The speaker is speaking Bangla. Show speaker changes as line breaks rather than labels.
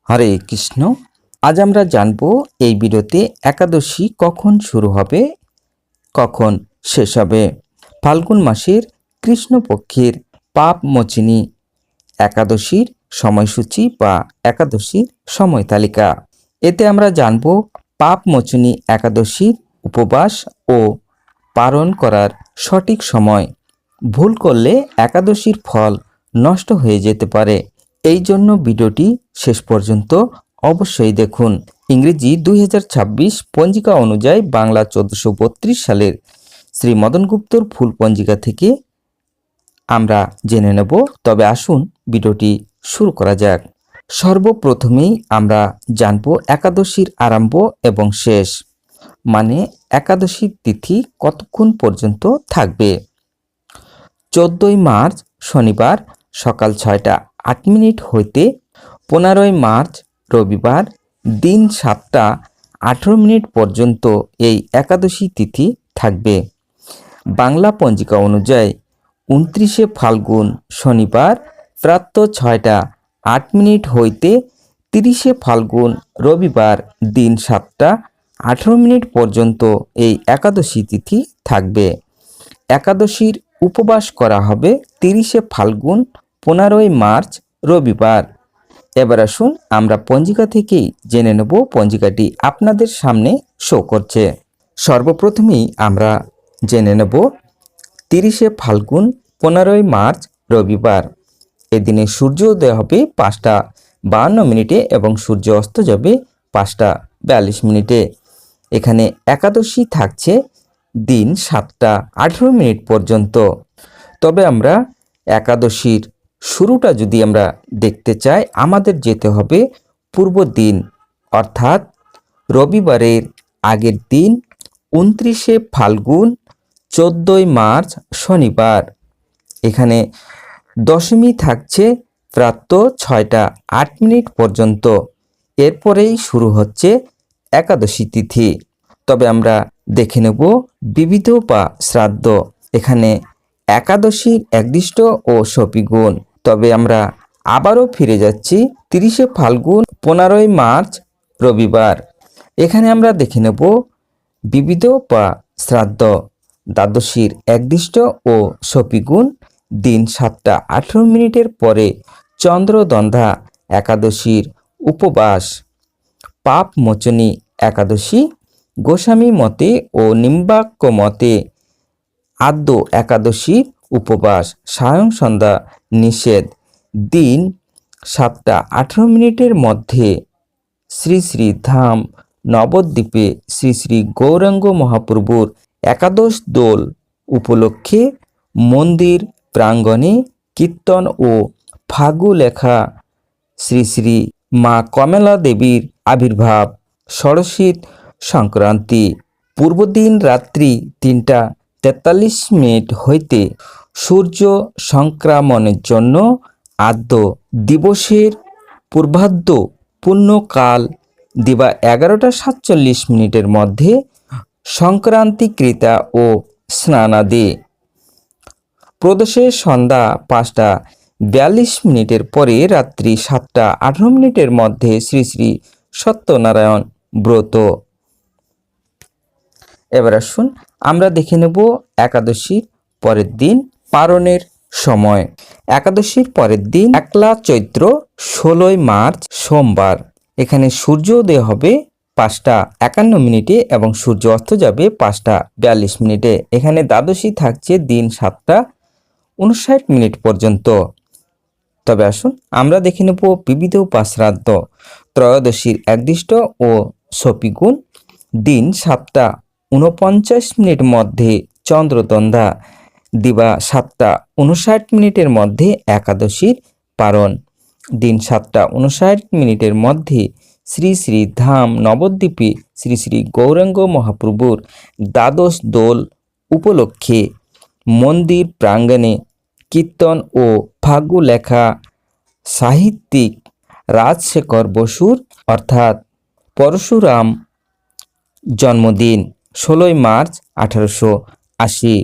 হরে কৃষ্ণ। আজ আমরা জানব এই ভিডিওতে একাদশী কখন শুরু হবে, কখন শেষ হবে। ফাল্গুন মাসের কৃষ্ণপক্ষের পাপ মোচিনী একাদশীর সময়সূচি বা একাদশীর সময় তালিকা। এতে আমরা জানব পাপ মোচনী একাদশীর উপবাস ও পালন করার সঠিক সময়। ভুল করলে একাদশীর ফল নষ্ট হয়ে যেতে পারে। এই জন্য ভিডিওটি শেষ পর্যন্ত অবশ্যই দেখুন। ইংরেজি 2026 পঞ্জিকা অনুযায়ী বাংলা 1432 সালের শ্রী মদন গুপ্তর ফুল পঞ্জিকা থেকে আমরা জেনে নেব। তবে আসুন ভিডিওটি শুরু করা যাক। সর্বপ্রথমেই আমরা জানব একাদশীর আরম্ভ এবং শেষ, মানে একাদশীর তিথি কতক্ষণ পর্যন্ত থাকবে। 14ই মার্চ শনিবার সকাল 6টা 8 মিনিট হইতে 15ই মার্চ রবিবার দিন 7টা 18 মিনিট পর্যন্ত এই একাদশী তিথি থাকবে। বাংলা পঞ্জিকা অনুযায়ী 29শে ফাল্গুন শনিবার প্রাতঃ 6টা 8 মিনিট হইতে 30শে ফাল্গুন রবিবার দিন 7টা 18 মিনিট পর্যন্ত এই একাদশী তিথি থাকবে। একাদশীর উপবাস করা হবে 30শে ফাল্গুন 15ই মার্চ রবিবার। এবার আসুন আমরা পঞ্জিকা থেকেই জেনে নেব। পঞ্জিকাটি আপনাদের সামনে শো করছে। সর্বপ্রথমেই আমরা জেনে নেব 30শে ফাল্গুন 15ই মার্চ রবিবার। এদিনে সূর্যোদয় হবে 5টা 52 মিনিটে এবং সূর্য অস্ত যাবে 5টা 42 মিনিটে। এখানে একাদশী থাকছে দিন 7টা 18 মিনিট পর্যন্ত। তবে আমরা একাদশীর শুরুটা যদি আমরা দেখতে চাই, আমাদের যেতে হবে পূর্ব দিন, অর্থাৎ রবিবারের আগের দিন 29শে ফাল্গুন 14ই মার্চ শনিবার। এখানে দশমী থাকছে প্রাতঃ 6টা 8 মিনিট পর্যন্ত। এরপরেই শুরু হচ্ছে একাদশী তিথি। তবে আমরা দেখে নেব বিবিধ বা শ্রাদ্ধ। এখানে একাদশীর একদিষ্ট ও শপিগুণ। তবে আমরা আবারও ফিরে যাচ্ছি 30শে ফাল্গুন 15ই মার্চ রবিবার। এখানে আমরা দেখে নেব বিবিধ বা শ্রাদ্ধ, দ্বাদশীর একদিষ্ট ও শপিগুণ। দিন 7টা 18 মিনিটের পরে চন্দ্রদন্ধা একাদশীর উপবাস। পাপ মোচনী একাদশী গোস্বামী মতে ও নিম্বাক্য মতে আদ্য একাদশীর উপবাস। সায়ং সন্ধ্যা নিষেধ। দিন 7টা 18 মিনিটের মধ্যে শ্রী শ্রী ধাম নবদ্বীপে শ্রী শ্রী গৌরাঙ্গ মহাপ্রভুর একাদশ দোল উপলক্ষে মন্দির প্রাঙ্গণে কীর্তন ও ফাগু লেখা শ্রী শ্রী মা কমলা দেবীর আবির্ভাব। ষড়শীত সংক্রান্তি পূর্বদিন রাত্রি 3টা 43 মিনিট হইতে সূর্য সংক্রামণের জন্য আদ্য দিবসের পূর্বাদ্য পুণ্যকাল দিবা 11টা 47 মিনিটের মধ্যে সংক্রান্তিকৃতা ও স্নানাদি। প্রদোষের সন্ধ্যা 5টা 42 মিনিটের পরে রাত্রি 7টা 18 মিনিটের মধ্যে শ্রী শ্রী সত্যনারায়ণ ব্রত। এবার আসুন আমরা দেখে নেব একাদশীর পরের দিন পারণের সময়। একাদশীর পরের দিন 1লা চৈত্র 16ই মার্চ সোমবার। এখানে সূর্যোদয় হবে 5টা 51 মিনিটে এবং সূর্য অস্ত যাবে 5টা 42 মিনিটে। এখানে দ্বাদশী থাকছে দিন 7টা 59 মিনিট পর্যন্ত। তবে আসুন আমরা দেখে নেব বিবিধ বা শ্রাদ্ধ। ত্রয়োদশীর একদিষ্ট ও শপিগুণ। দিন 7টা 49 মিনিট মধ্যে চন্দ্রদন্ধা দিবা 7টা 59 মিনিটের মধ্যে একাদশীর পারণ। দিন 7টা 59 মিনিটের মধ্যে শ্রী শ্রী ধাম নবদ্বীপে শ্রী শ্রী গৌরাঙ্গ মহাপ্রভুর দ্বাদশ দোল উপলক্ষে মন্দির প্রাঙ্গণে কীর্তন ও ফাগু লেখা সাহিত্যিক রাজশেখর বসুর অর্থাৎ পরশুরাম জন্মদিন 16ই মার্চ 1880।